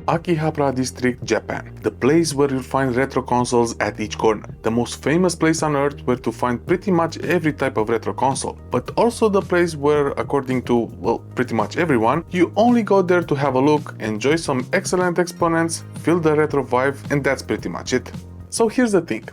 Akihabara district, Japan, the place where you'll find retro consoles at each corner. The most famous place on earth where to find pretty much every type of retro console, but also the place where, according to, well, pretty much everyone, you only go there to have a look, enjoy some excellent exponents, feel the retro vibe, and that's pretty much it. So here's the thing.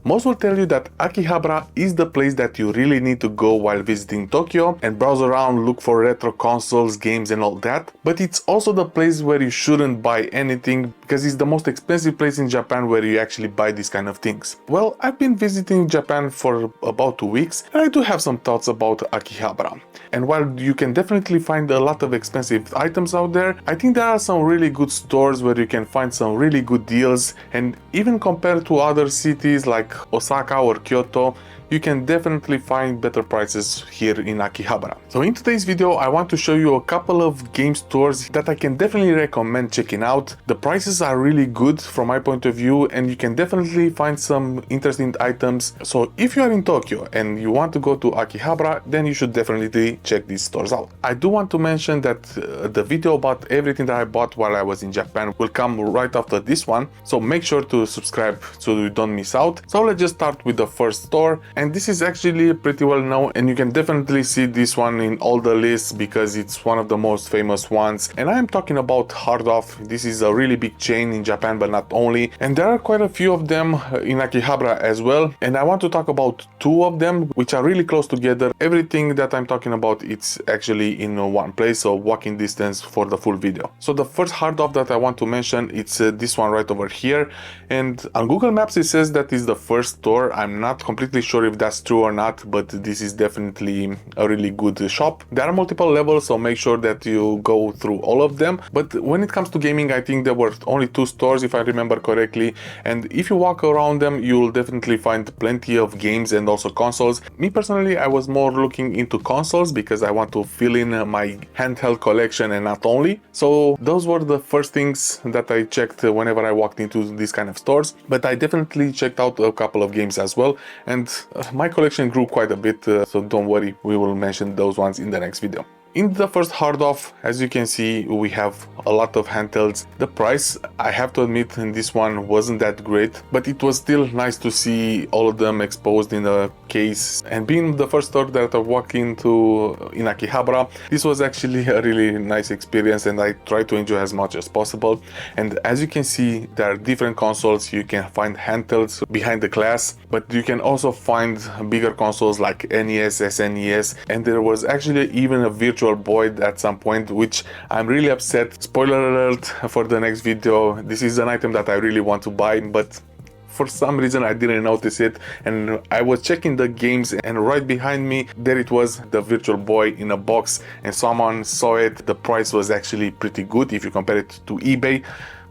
Most will tell you that Akihabara is the place that you really need to go while visiting Tokyo and browse around, look for retro consoles, games and all that, but it's also the place where you shouldn't buy anything because it's the most expensive place in Japan where you actually buy these kind of things. Well, I've been visiting Japan for about 2 weeks and I do have some thoughts about Akihabara. And while you can definitely find a lot of expensive items out there, I think there are some really good stores where you can find some really good deals, and even compared to other cities like Osaka or Kyoto, you can definitely find better prices here in Akihabara. So in today's video, I want to show you a couple of game stores that I can definitely recommend checking out. The prices are really good from my point of view, and you can definitely find some interesting items. So if you are in Tokyo and you want to go to Akihabara, then you should definitely check these stores out. I do want to mention that the video about everything that I bought while I was in Japan will come right after this one, so make sure to subscribe so you don't miss out. So let's just start with the first store. And this is actually pretty well known, and you can definitely see this one in all the lists because it's one of the most famous ones. And I am talking about Hard Off. This is a really big chain in Japan, but not only. And there are quite a few of them in Akihabara as well. And I want to talk about 2 of them, which are really close together. Everything that I'm talking about, it's actually in one place, so walking distance for the full video. So the first Hard Off that I want to mention, it's this one right over here. And on Google Maps, it says that is the first store. I'm not completely sure if that's true or not, but this is definitely a really good shop. There are multiple levels, so make sure that you go through all of them. But when it comes to gaming, I think there were only 2 stores if I remember correctly, and if you walk around them, you'll definitely find plenty of games and also consoles. Me personally, I was more looking into consoles because I want to fill in my handheld collection and not only. So those were the first things that I checked whenever I walked into these kind of stores, but I definitely checked out a couple of games as well, and my collection grew quite a bit, so don't worry, we will mention those ones in the next video. In the first Hard Off, as you can see, we have a lot of handhelds. The price, I have to admit, in this one wasn't that great, but it was still nice to see all of them exposed in a case. And being the first store that I walked into in Akihabara, this was actually a really nice experience, and I tried to enjoy as much as possible. And as you can see, there are different consoles. You can find handhelds behind the glass, but you can also find bigger consoles like NES, SNES, and there was actually even a Virtual Boy at some point, which I'm really upset. Spoiler alert for the next video, this is an item that I really want to buy, but for some reason I didn't notice it, and I was checking the games and right behind me there it was, the Virtual Boy in a box, and someone saw it. The price was actually pretty good if you compare it to eBay.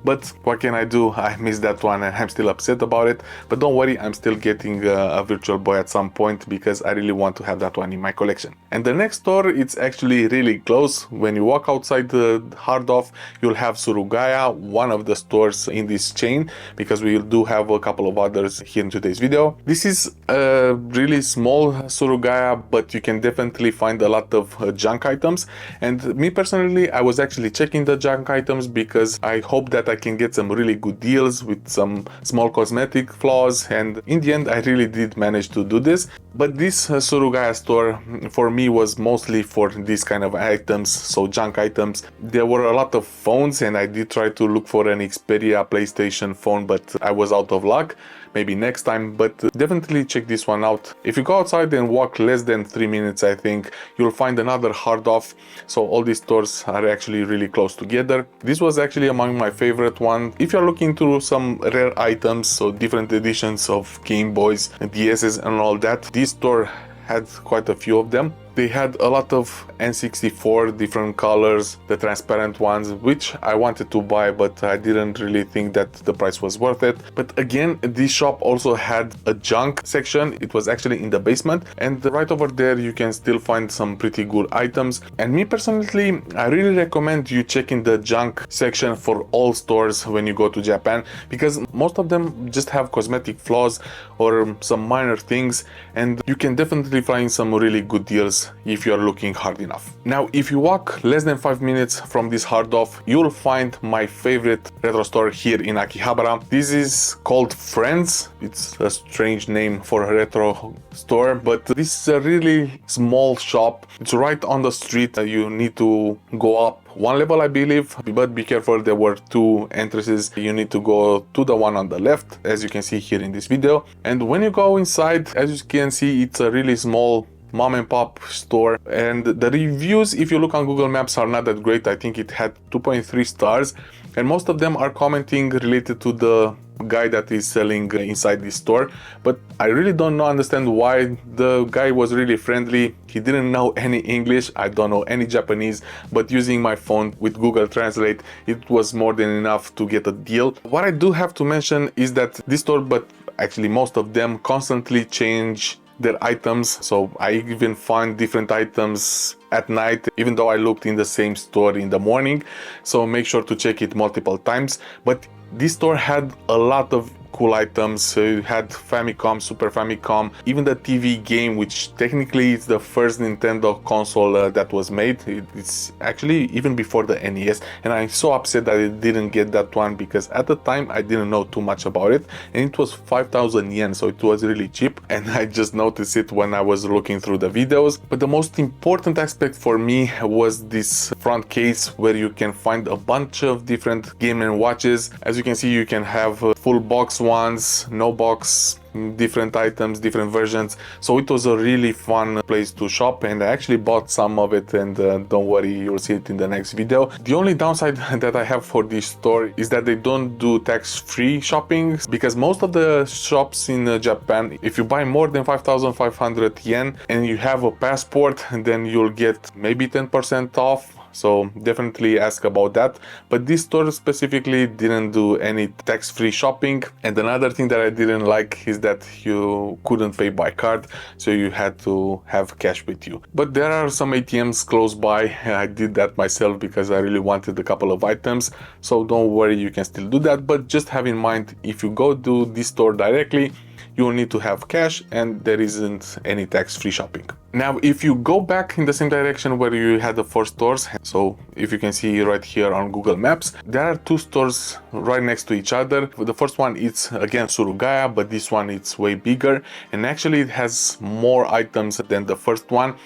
But what can I do? I missed that one and I'm still upset about it. But don't worry, I'm still getting a Virtual Boy at some point because I really want to have that one in my collection. And the next store, it's actually really close. When you walk outside the Hard Off, you'll have Surugaya, one of the stores in this chain, because we do have a couple of others here in today's video. This is a really small Surugaya, but you can definitely find a lot of junk items. And me personally, I was actually checking the junk items because I hope that I can get some really good deals with some small cosmetic flaws, and in the end I really did manage to do this. But this Surugaya store for me was mostly for these kind of items, so junk items. There were a lot of phones and I did try to look for an Xperia PlayStation phone, but I was out of luck. Maybe next time, but definitely check this one out. If you go outside and walk less than 3 minutes, I think you'll find another Hard Off. So all these stores are actually really close together. This was actually among my favorite one. If you're looking through some rare items, so different editions of Game Boys and DS's and all that, this store had quite a few of them. They had a lot of N64 different colors, the transparent ones, which I wanted to buy, but I didn't really think that the price was worth it. But again, this shop also had a junk section. It was actually in the basement, and right over there you can still find some pretty good items. And me personally, I really recommend you checking the junk section for all stores when you go to Japan, because most of them just have cosmetic flaws or some minor things, and you can definitely find some really good deals items if you are looking hard enough. Now, if you walk less than 5 minutes from this hard off, you'll find my favorite retro store here in Akihabara. This is called Friends. It's a strange name for a retro store, but this is a really small shop. It's right on the street. You need to go up one level, I believe, but be careful, there were two entrances. You need to go to the one on the left, as you can see here in this video. And when you go inside, as you can see, it's a really small mom and pop store, and the reviews, if you look on Google Maps, are not that great. I think it had 2.3 stars, and most of them are commenting related to the guy that is selling inside this store. But I really don't understand why. The guy was really friendly. He didn't know any English, I don't know any Japanese, but using my phone with Google Translate, it was more than enough to get a deal. What I do have to mention is that this store, but actually most of them, constantly change their items. So I even find different items at night, even though I looked in the same store in the morning. So make sure to check it multiple times. But this store had a lot of cool items. So you had Famicom, Super Famicom, even the TV game, which technically is the first Nintendo console that was made. It's actually even before the NES, and I'm so upset that I didn't get that one, because at the time I didn't know too much about it, and it was 5,000 yen, so it was really cheap, and I just noticed it when I was looking through the videos. But the most important aspect for me was this front case, where you can find a bunch of different Game & Watches. As you can see, you can have full box ones, no box, different items, different versions. So it was a really fun place to shop, and I actually bought some of it, and don't worry, you'll see it in the next video. The only downside that I have for this store is that they don't do tax-free shopping, because most of the shops in Japan, if you buy more than 5,500 yen and you have a passport, then you'll get maybe 10% off. So definitely ask about that. But this store specifically didn't do any tax-free shopping. And another thing that I didn't like is that you couldn't pay by card, so you had to have cash with you. But there are some ATMs close by. I did that myself because I really wanted a couple of items. So don't worry, you can still do that. But just have in mind, if you go to this store directly, you will need to have cash, and there isn't any tax-free shopping. Now, if you go back in the same direction where you had the four stores, so if you can see right here on Google Maps, there are two stores right next to each other. The first one is again Surugaya, but this one it's way bigger, and actually it has more items than the first one.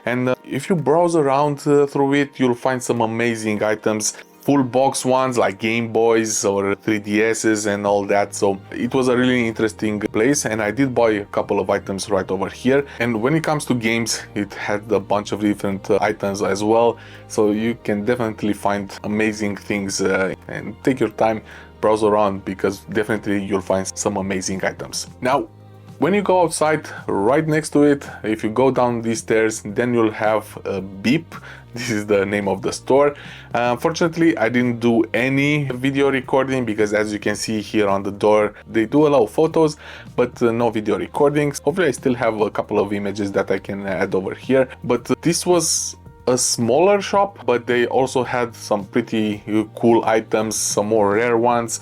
And if you browse around through it, you'll find some amazing items. Full box ones like Game Boys or 3DSs and all that. So it was a really interesting place, and I did buy a couple of items right over here. And when it comes to games, it had a bunch of different items as well. So you can definitely find amazing things, and take your time, browse around, because definitely you'll find some amazing items. Now, when you go outside, right next to it, if you go down these stairs, then you'll have a beep. This is the name of the store. Unfortunately, I didn't do any video recording, because as you can see here on the door, they do allow photos, but no video recordings. Hopefully I still have a couple of images that I can add over here. But this was a smaller shop, but they also had some pretty cool items, some more rare ones,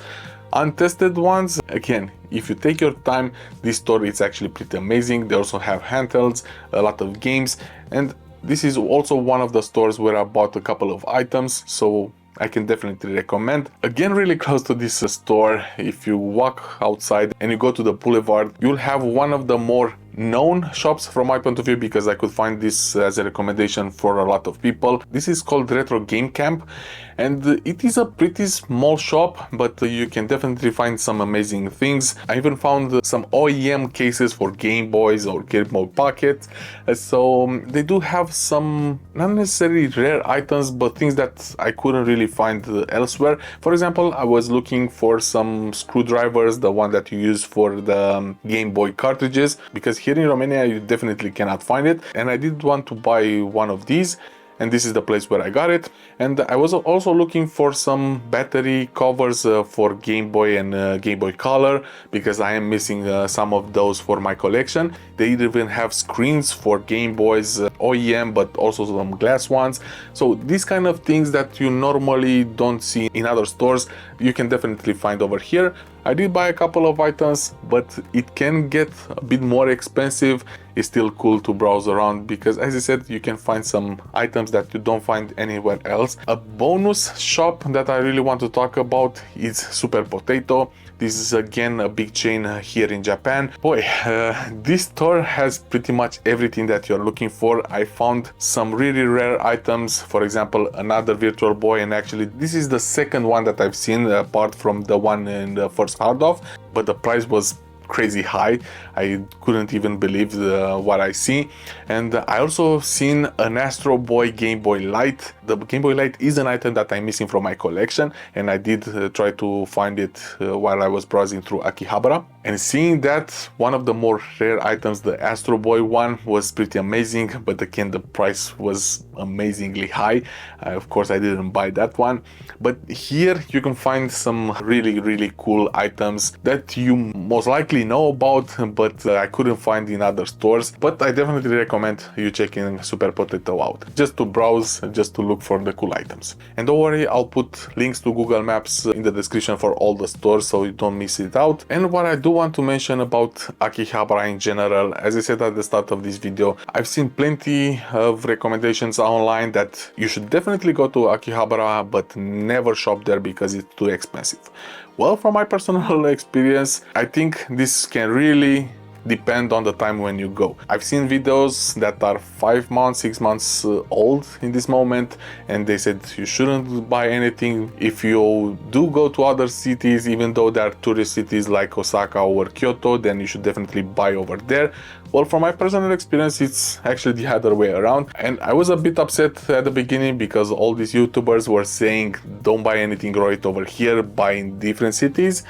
untested ones. Again, if you take your time, this store is actually pretty amazing. They also have handhelds, a lot of games, and this is also one of the stores where I bought a couple of items, so I can definitely recommend. Again, really close to this store, if you walk outside and you go to the boulevard, you'll have one of the more known shops from my point of view, because I could find this as a recommendation for a lot of people. This is called Retro Game Camp, and it is a pretty small shop, but you can definitely find some amazing things. I even found some OEM cases for Game Boys or Game Boy Pocket. So they do have some not necessarily rare items, but things that I couldn't really find elsewhere. For example, I was looking for some screwdrivers, the one that you use for the Game Boy cartridges, because here in Romania you definitely cannot find it, and I did want to buy one of these, and this is the place where I got it. And I was also looking for some battery covers for Game Boy and Game Boy Color, because I am missing some of those for my collection. They even have screens for Game Boys OEM, but also some glass ones. So these kind of things that you normally don't see in other stores, you can definitely find over here. I did buy a couple of items, but it can get a bit more expensive. It's still cool to browse around because, as I said, you can find some items that you don't find anywhere else. A bonus shop that I really want to talk about is Super Potato. This is again a big chain here in Japan. Boy, this store has pretty much everything that you're looking for. I found some really rare items, for example, another Virtual Boy, and actually this is the second one that I've seen apart from the one in the first hard off, but the price was crazy high. I couldn't even believe what I see. And I also seen an Astro Boy Game Boy Light. The Game Boy Light is an item that I'm missing from my collection, and I did try to find it while I was browsing through Akihabara. And seeing that one of the more rare items, the Astro Boy one, was pretty amazing, but again the price was amazingly high. Of course I didn't buy that one, but here you can find some really cool items that you most likely know about, but I couldn't find in other stores. But I definitely recommend you checking Super Potato out, just to browse, just to look for the cool items. And don't worry, I'll put links to Google Maps in the description for all the stores so you don't miss it out. And what I do want to mention about Akihabara in general, as I said at the start of this video, I've seen plenty of recommendations online that you should definitely go to Akihabara but never shop there because it's too expensive. Well, from my personal experience, I think this can really depend on the time when you go. I've seen videos that are 5 months, 6 months old in this moment, and they said you shouldn't buy anything. If you do go to other cities, even though there are tourist cities like Osaka or Kyoto, then you should definitely buy over there. Well, from my personal experience, it's actually the other way around, and I was a bit upset at the beginning because all these YouTubers were saying don't buy anything right over here, buy in different cities,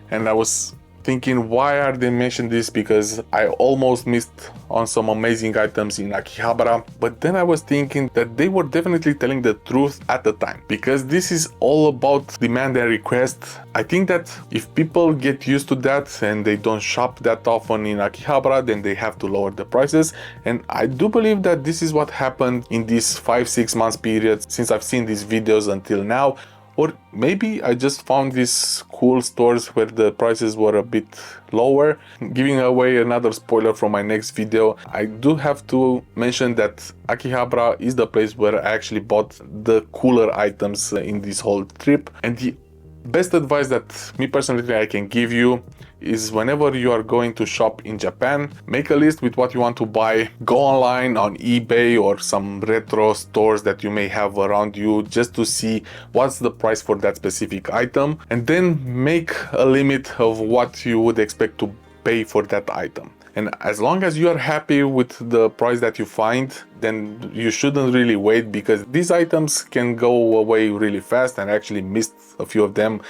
and I was thinking, why are they mentioning this? Because I almost missed on some amazing items in Akihabara. But then I was thinking that they were definitely telling the truth at the time, because this is all about demand and request. I think that if people get used to that and they don't shop that often in Akihabara, then they have to lower the prices. And I do believe that this is what happened in this 5-6 months period since I've seen these videos until now. Or maybe I just found these cool stores where the prices were a bit lower. Giving away another spoiler from my next video, I do have to mention that Akihabara is the place where I actually bought the cooler items in this whole trip. And the best advice that me personally I can give you is, whenever you are going to shop in Japan, make a list with what you want to buy. Go online on eBay or some retro stores that you may have around you just to see what's the price for that specific item, and then make a limit of what you would expect to pay for that item. And as long as you are happy with the price that you find, then you shouldn't really wait, because these items can go away really fast, and I actually missed a few of them.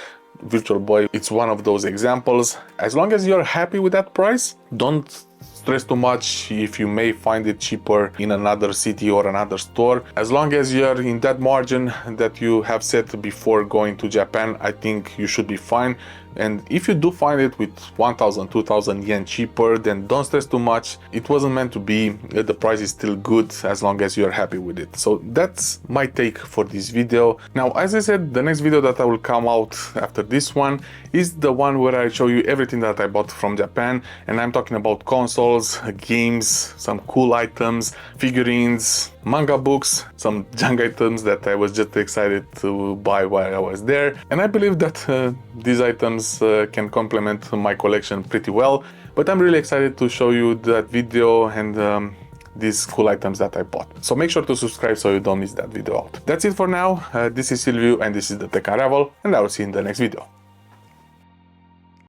Virtual Boy, it's one of those examples. As long as you're happy with that price, don't stress too much if you may find it cheaper in another city or another store. As long as you're in that margin that you have set before going to Japan, I think you should be fine. And if you do find it with 1,000, 2,000 yen cheaper, then don't stress too much. It wasn't meant to be. The price is still good as long as you're happy with it. So that's my take for this video. Now, as I said, the next video that I will come out after this one is the one where I show you everything that I bought from Japan. And I'm talking about consoles, games, some cool items, figurines, manga books, some junk items that I was just excited to buy while I was there. And I believe that these items can complement my collection pretty well. But I'm really excited to show you that video and these cool items that I bought. So make sure to subscribe so you don't miss that video out. That's it for now. This is Silviu and this is the Tech Unravel, and I will see you in the next video.